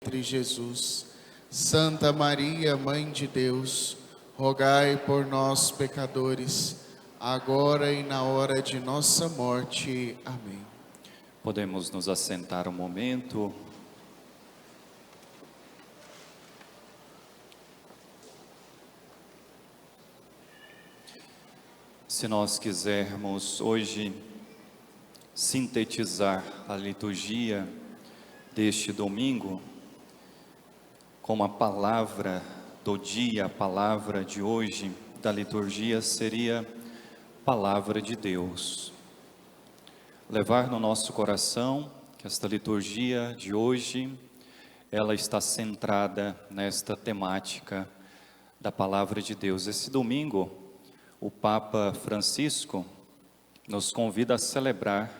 ventre, Jesus. Santa Maria, Mãe de Deus, rogai por nós, pecadores, agora e na hora de nossa morte. Amém. Podemos nos assentar um momento. Se nós quisermos hoje sintetizar a liturgia deste domingo, como a palavra do dia, a palavra de hoje da liturgia seria Palavra de Deus. Levar no nosso coração que esta liturgia de hoje, ela está centrada nesta temática da Palavra de Deus. Esse domingo, o Papa Francisco nos convida a celebrar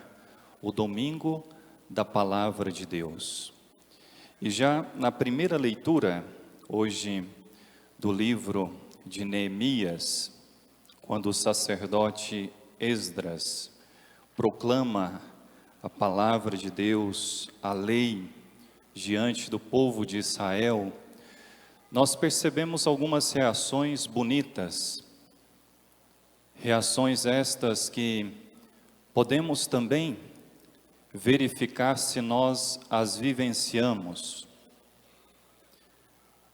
o Domingo da Palavra de Deus. E já na primeira leitura, hoje, do livro de Neemias, quando o sacerdote Esdras proclama a palavra de Deus, a lei, diante do povo de Israel, nós percebemos algumas reações bonitas, reações estas que podemos também verificar se nós as vivenciamos.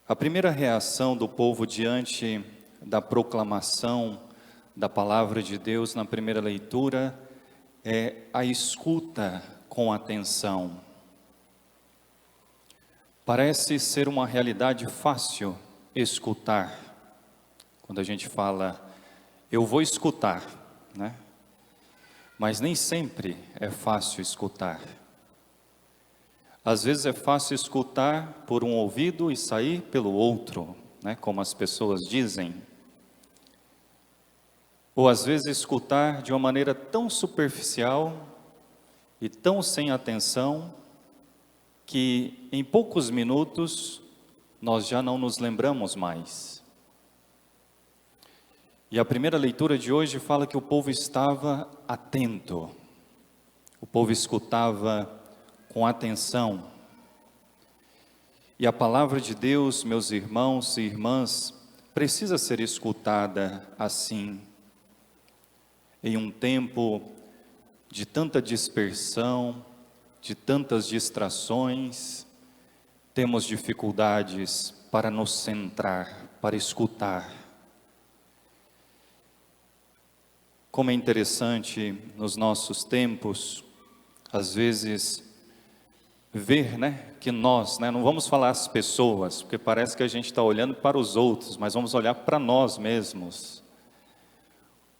A primeira reação do povo diante da proclamação da palavra de Deus na primeira leitura é a escuta com atenção. Parece ser uma realidade fácil escutar. Quando a gente fala, eu vou escutar, né? Mas nem sempre é fácil escutar. Às vezes é fácil escutar por um ouvido e sair pelo outro, né? Como as pessoas dizem. Ou às vezes escutar de uma maneira tão superficial e tão sem atenção, que em poucos minutos nós já não nos lembramos mais. E a primeira leitura de hoje fala que o povo estava atento, o povo escutava com atenção. E a palavra de Deus, meus irmãos e irmãs, precisa ser escutada assim. Em um tempo de tanta dispersão, de tantas distrações, temos dificuldades para nos centrar, para escutar. Como é interessante nos nossos tempos, às vezes, ver, que nós, não vamos falar as pessoas, porque parece que a gente está olhando para os outros, mas vamos olhar para nós mesmos.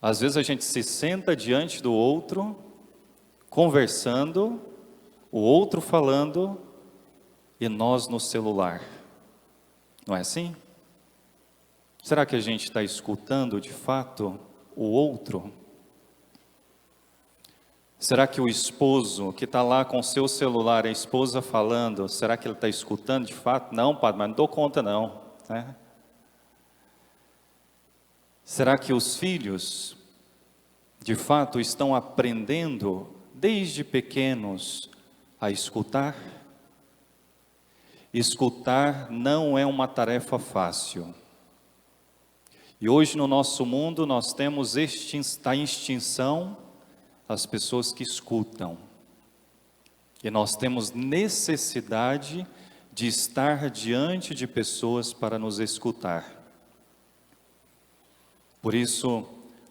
Às vezes a gente se senta diante do outro, conversando, o outro falando, e nós no celular. Não é assim? Será que a gente está escutando de fato o outro? Será que o esposo que está lá com o seu celular, a esposa falando, será que ele está escutando de fato? Não, padre, mas não dou conta não, né? Será que os filhos, de fato, estão aprendendo desde pequenos a escutar? Escutar não é uma tarefa fácil. E hoje no nosso mundo nós temos a extinção as pessoas que escutam. E nós temos necessidade de estar diante de pessoas para nos escutar. Por isso,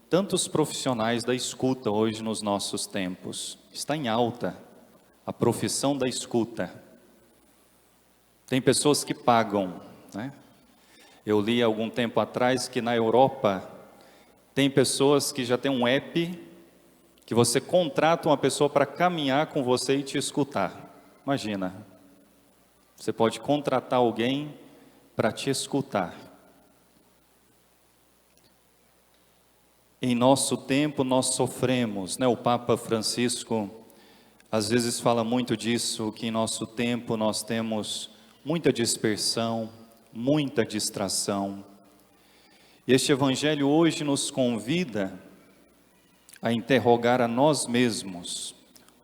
tantos profissionais da escuta hoje nos nossos tempos, está em alta a profissão da escuta. Tem pessoas que pagam, Eu li algum tempo atrás que na Europa tem pessoas que já têm um app que você contrata uma pessoa para caminhar com você e te escutar. Imagina, você pode contratar alguém para te escutar. Em nosso tempo nós sofremos, O Papa Francisco às vezes fala muito disso, que em nosso tempo nós temos muita dispersão, muita distração. E este Evangelho hoje nos convida a interrogar a nós mesmos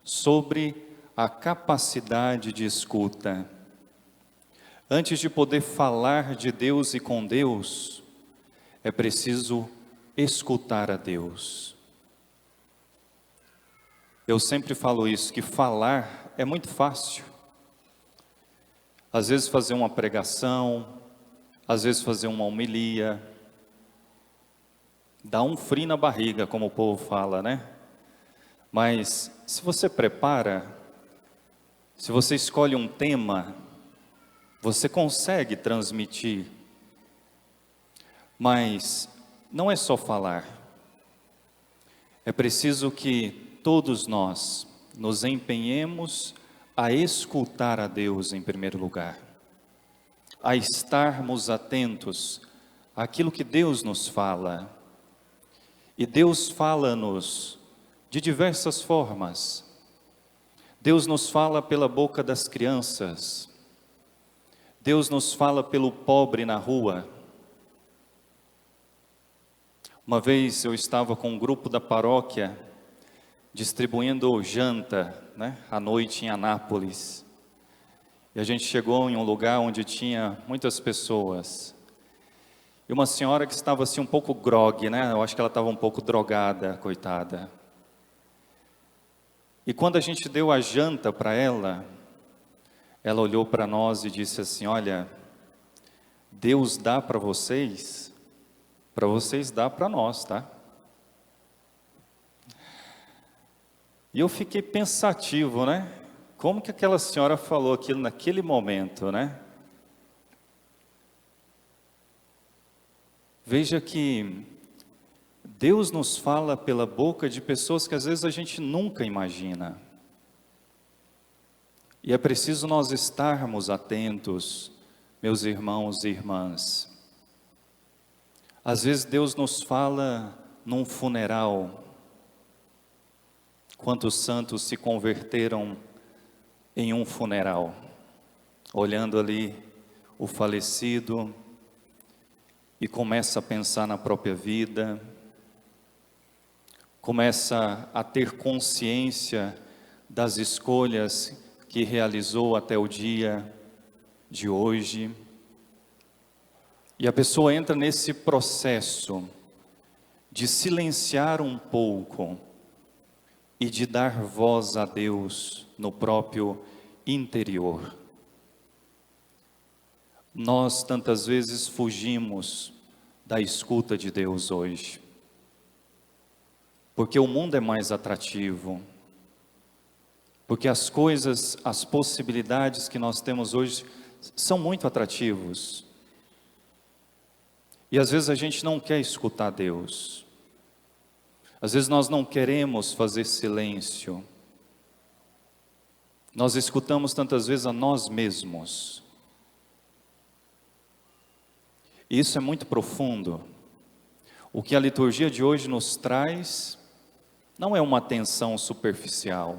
sobre a capacidade de escuta. Antes de poder falar de Deus e com Deus, é preciso escutar a Deus. Eu sempre falo isso, que falar é muito fácil. Às vezes fazer uma pregação, às vezes fazer uma homilia, dá um frio na barriga, como o povo fala, né? Mas se você prepara, se você escolhe um tema, você consegue transmitir. Mas não é só falar. É preciso que todos nós nos empenhemos a escutar a Deus em primeiro lugar, a estarmos atentos àquilo que Deus nos fala. E Deus fala-nos de diversas formas. Deus nos fala pela boca das crianças. Deus nos fala pelo pobre na rua. Uma vez eu estava com um grupo da paróquia distribuindo janta, à noite em Anápolis. E a gente chegou em um lugar onde tinha muitas pessoas. E uma senhora que estava assim um pouco grogue, eu acho que ela estava um pouco drogada, coitada. E quando a gente deu a janta para ela olhou para nós e disse assim: olha, Deus dá para vocês dá para nós, tá? E eu fiquei pensativo, Como que aquela senhora falou aquilo naquele momento, Veja que Deus nos fala pela boca de pessoas que às vezes a gente nunca imagina. E é preciso nós estarmos atentos, meus irmãos e irmãs. Às vezes Deus nos fala num funeral. Quantos santos se converteram em um funeral, olhando ali o falecido e começa a pensar na própria vida, começa a ter consciência das escolhas que realizou até o dia de hoje. E a pessoa entra nesse processo de silenciar um pouco e de dar voz a Deus no próprio interior. Nós tantas vezes fugimos da escuta de Deus hoje, porque o mundo é mais atrativo, porque as coisas, as possibilidades que nós temos hoje são muito atrativos. E às vezes a gente não quer escutar Deus. Às vezes nós não queremos fazer silêncio. Nós escutamos tantas vezes a nós mesmos. E isso é muito profundo. O que a liturgia de hoje nos traz não é uma atenção superficial.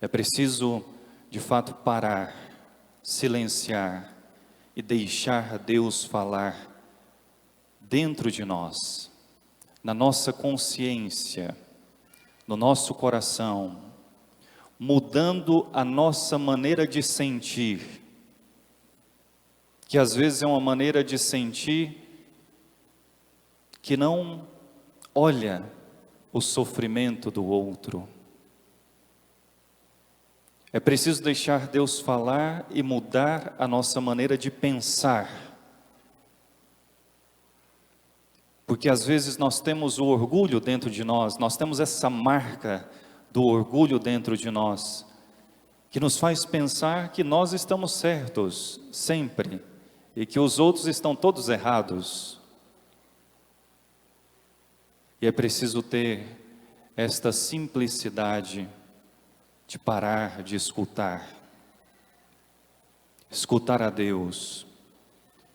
É preciso, de fato, parar, silenciar e deixar Deus falar dentro de nós, na nossa consciência, no nosso coração, mudando a nossa maneira de sentir, que às vezes é uma maneira de sentir que não olha o sofrimento do outro. É preciso deixar Deus falar e mudar a nossa maneira de pensar. Porque às vezes nós temos o orgulho dentro de nós temos essa marca do orgulho dentro de nós, que nos faz pensar que nós estamos certos sempre e que os outros estão todos errados. E é preciso ter esta simplicidade de parar de escutar a Deus,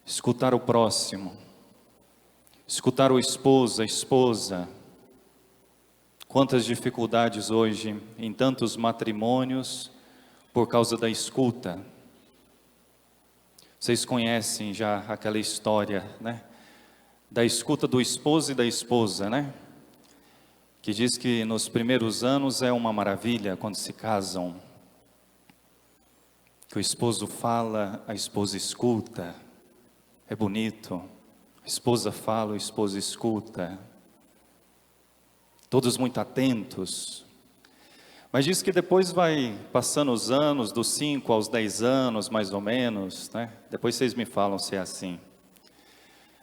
escutar o próximo, escutar o esposo, a esposa. Quantas dificuldades hoje em tantos matrimônios por causa da escuta. Vocês conhecem já aquela história, da escuta do esposo e da esposa, que diz que nos primeiros anos é uma maravilha quando se casam. que o esposo fala, a esposa escuta. É bonito. A esposa fala, o esposo escuta. Todos muito atentos. Mas diz que depois vai passando os anos, dos 5 aos 10 anos, mais ou menos, né? Depois vocês me falam se é assim.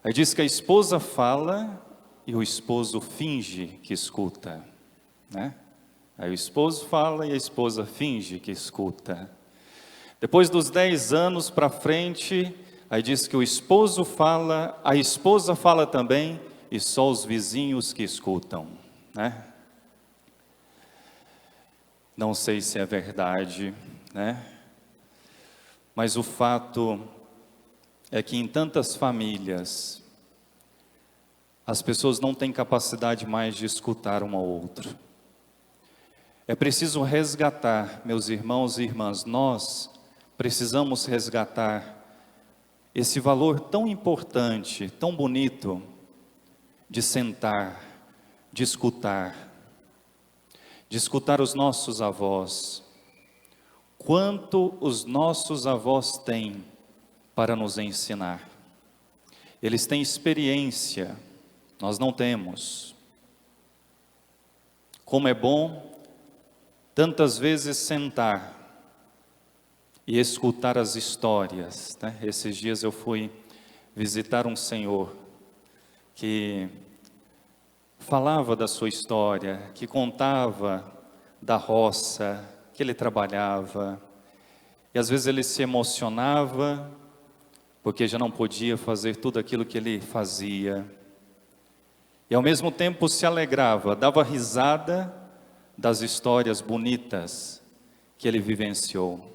Aí diz que a esposa fala e o esposo finge que escuta, né? Aí o esposo fala e a esposa finge que escuta. Depois dos 10 anos para frente, aí diz que o esposo fala, a esposa fala também e só os vizinhos que escutam, né? Não sei se é verdade, né? Mas o fato é que em tantas famílias, as pessoas não têm capacidade mais de escutar um ao outro. É preciso resgatar, meus irmãos e irmãs, nós precisamos resgatar esse valor tão importante, tão bonito, de sentar, de escutar os nossos avós. Quanto os nossos avós têm para nos ensinar. Eles têm experiência, nós não temos. Como é bom tantas vezes sentar e escutar as histórias, né? Esses dias eu fui visitar um senhor que falava da sua história, que contava da roça, que ele trabalhava, e às vezes ele se emocionava, porque já não podia fazer tudo aquilo que ele fazia, e ao mesmo tempo se alegrava, dava risada das histórias bonitas que ele vivenciou.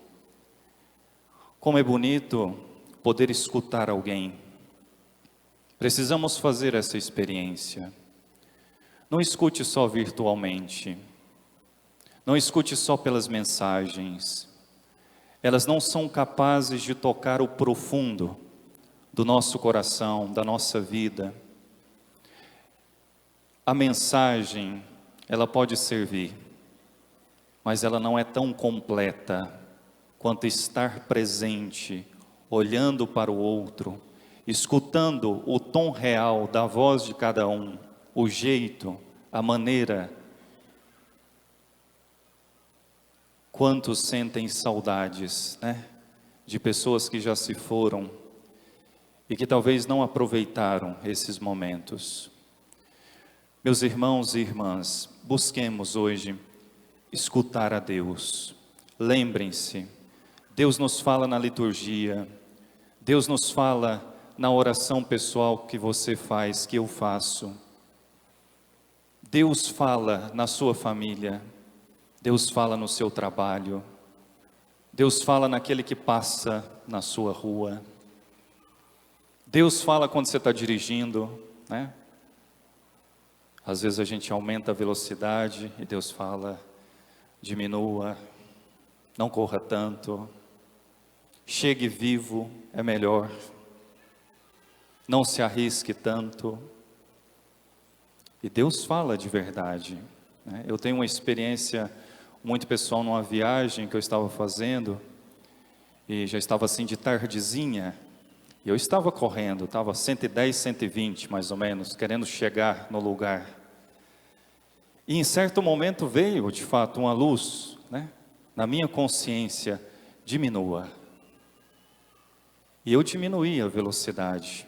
Como é bonito poder escutar alguém. Precisamos fazer essa experiência. Não escute só virtualmente. Não escute só pelas mensagens. Elas não são capazes de tocar o profundo do nosso coração, da nossa vida. A mensagem, ela pode servir, mas ela não é tão completa quanto estar presente, olhando para o outro, escutando o tom real da voz de cada um, o jeito, a maneira. Quantos sentem saudades, né, de pessoas que já se foram e que talvez não aproveitaram esses momentos. Meus irmãos e irmãs, busquemos hoje escutar a Deus. Lembrem-se, Deus nos fala na liturgia, Deus nos fala na oração pessoal que você faz, que eu faço. Deus fala na sua família, Deus fala no seu trabalho, Deus fala naquele que passa na sua rua, Deus fala quando você está dirigindo, né? Às vezes a gente aumenta a velocidade e Deus fala, diminua, não corra tanto, chegue vivo, é melhor, não se arrisque tanto. E Deus fala de verdade, né? Eu tenho uma experiência muito pessoal numa viagem que eu estava fazendo, e já estava assim de tardezinha, e eu estava correndo, estava 110, 120 mais ou menos, querendo chegar no lugar. E em certo momento veio de fato uma luz, né, na minha consciência, diminua. E eu diminuí a velocidade.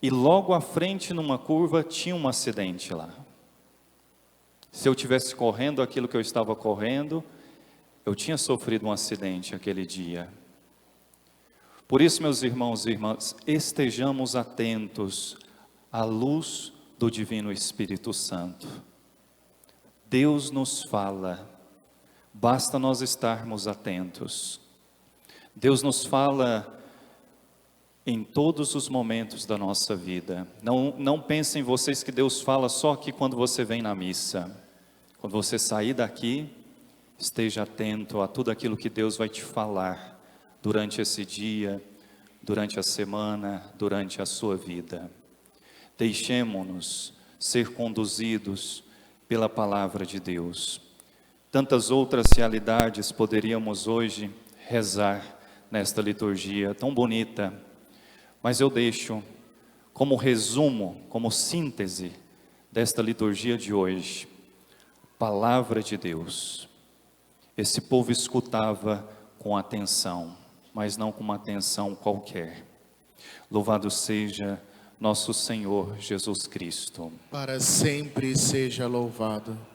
E logo à frente, numa curva, tinha um acidente lá. Se eu tivesse correndo aquilo que eu estava correndo, eu tinha sofrido um acidente aquele dia. Por isso, meus irmãos e irmãs, estejamos atentos à luz do Divino Espírito Santo. Deus nos fala, basta nós estarmos atentos. Deus nos fala em todos os momentos da nossa vida. Não pensem vocês que Deus fala só aqui quando você vem na missa. Quando você sair daqui, esteja atento a tudo aquilo que Deus vai te falar durante esse dia, durante a semana, durante a sua vida. Deixemo-nos ser conduzidos pela palavra de Deus. Tantas outras realidades poderíamos hoje rezar, nesta liturgia tão bonita, mas eu deixo como resumo, como síntese desta liturgia de hoje, palavra de Deus. Esse povo escutava com atenção, mas não com uma atenção qualquer. Louvado seja nosso Senhor Jesus Cristo. Para sempre seja louvado.